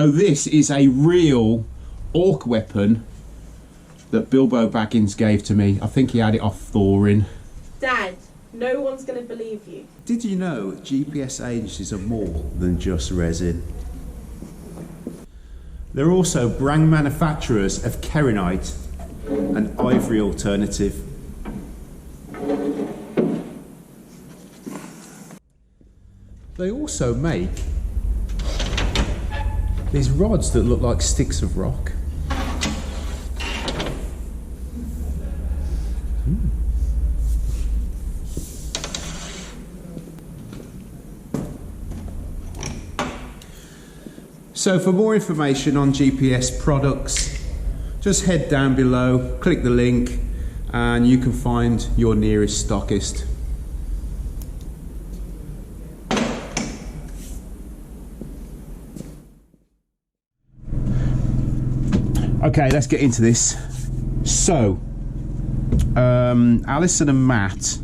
So this is a real orc weapon that Bilbo Baggins gave to me. I think he had it off Thorin. Dad, no one's going to believe you. Did you know GPS agencies are more than just resin? They're also brand manufacturers of Kerinite, an ivory alternative. They also make these rods that look like sticks of rock. So for more information on GPS products, just head down below, click the link, and you can find your nearest stockist. Okay, let's get into this. So, Alison and Matt,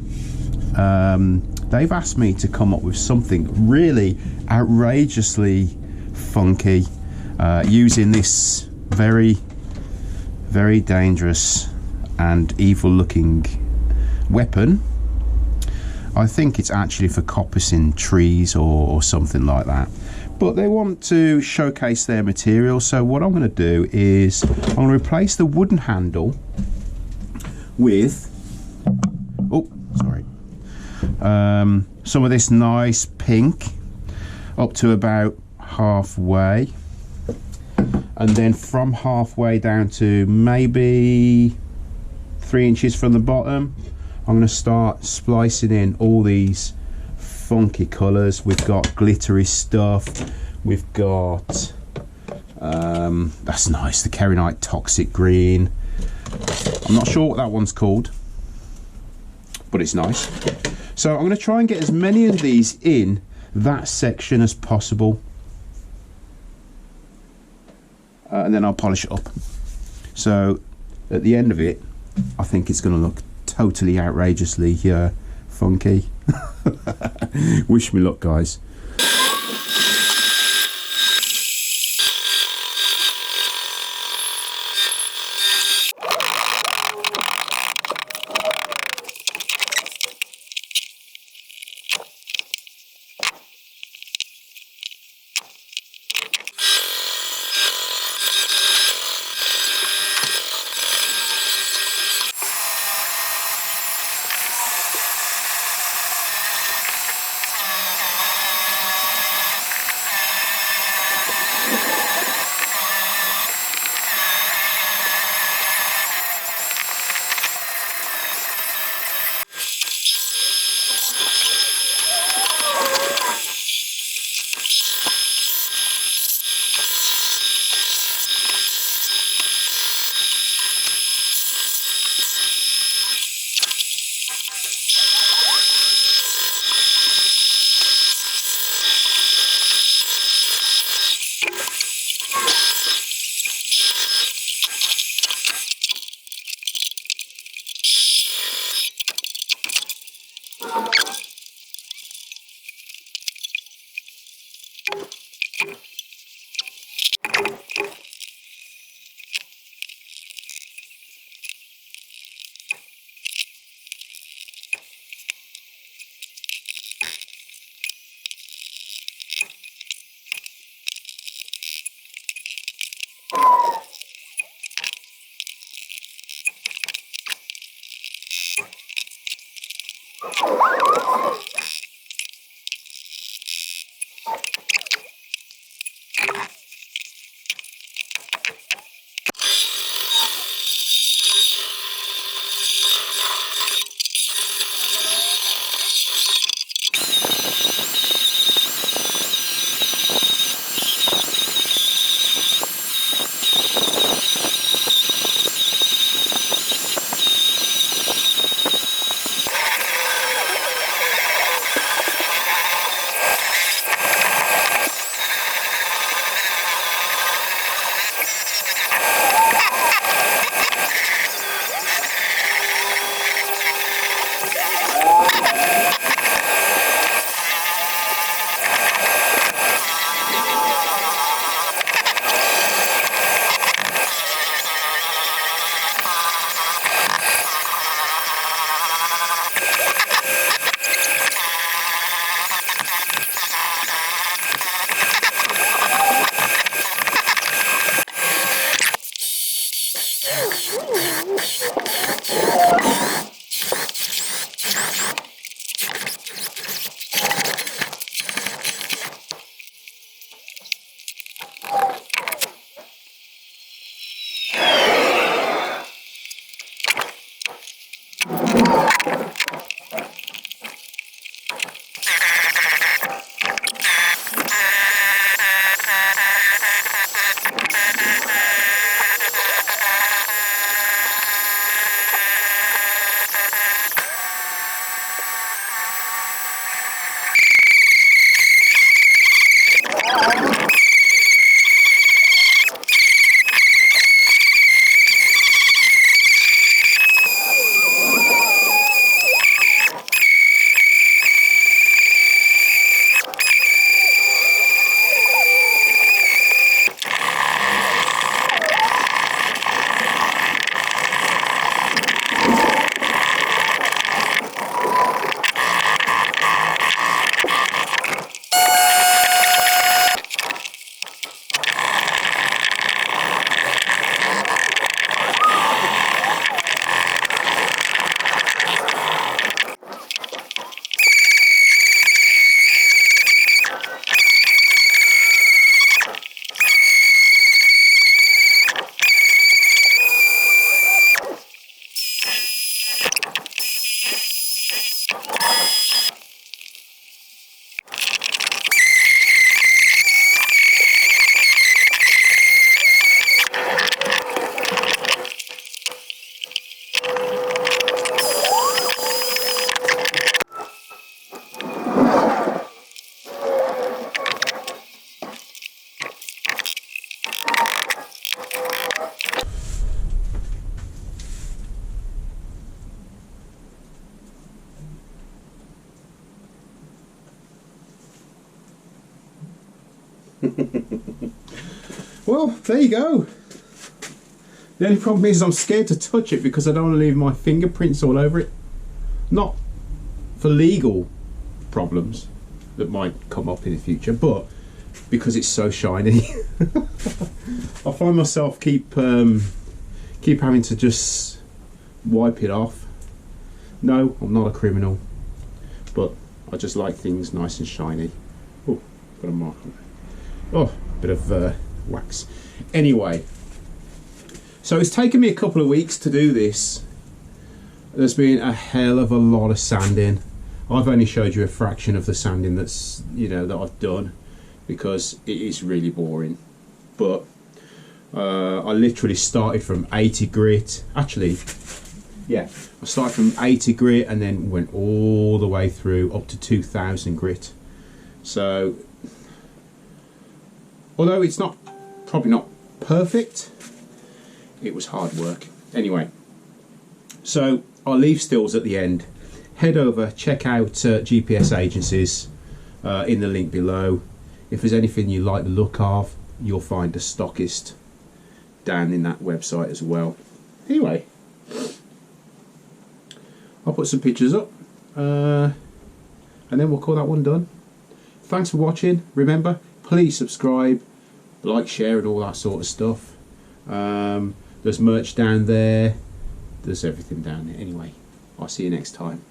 they've asked me to come up with something really outrageously funky, using this very dangerous and evil looking weapon. I think it's actually for coppicing trees or something like that, but they want to showcase their material. So what I'm going to do is I'm going to replace the wooden handle with some of this nice pink up to about halfway, and then from halfway down to maybe 3 inches from the bottom, I'm going to start splicing in all these funky colours. We've got glittery stuff, we've got that's nice, the Kerinite Toxic Green. I'm not sure what that one's called, but it's nice. So I'm going to try and get as many of these in that section as possible, and then I'll polish it up. So at the end of it, I think it's going to look totally outrageously funky. Wish me luck, guys. Well, there you go. The only problem is I'm scared to touch it because I don't want to leave my fingerprints all over it. Not for legal problems that might come up in the future, but because it's so shiny. I find myself keep having to just wipe it off. No, I'm not a criminal, but I just like things nice and shiny. Oh, got a mark on there. Oh, bit of wax. Anyway, so it's taken me a couple of weeks to do this. There's been a hell of a lot of sanding. I've only showed you a fraction of the sanding that's, you know, that I've done because it is really boring. But I literally started from 80 grit. Actually, yeah, I started from 80 grit and then went all the way through up to 2000 grit. So, although it's not probably not perfect, it was hard work. Anyway, so I'll leave stills at the end. Head over, check out GPS agencies in the link below. If there's anything you like the look of, you'll find a stockist down in that website as well. Anyway, I'll put some pictures up and then we'll call that one done. Thanks for watching. Remember, please subscribe, like, share and all that sort of stuff. There's merch down there. There's everything down there. Anyway, I'll see you next time.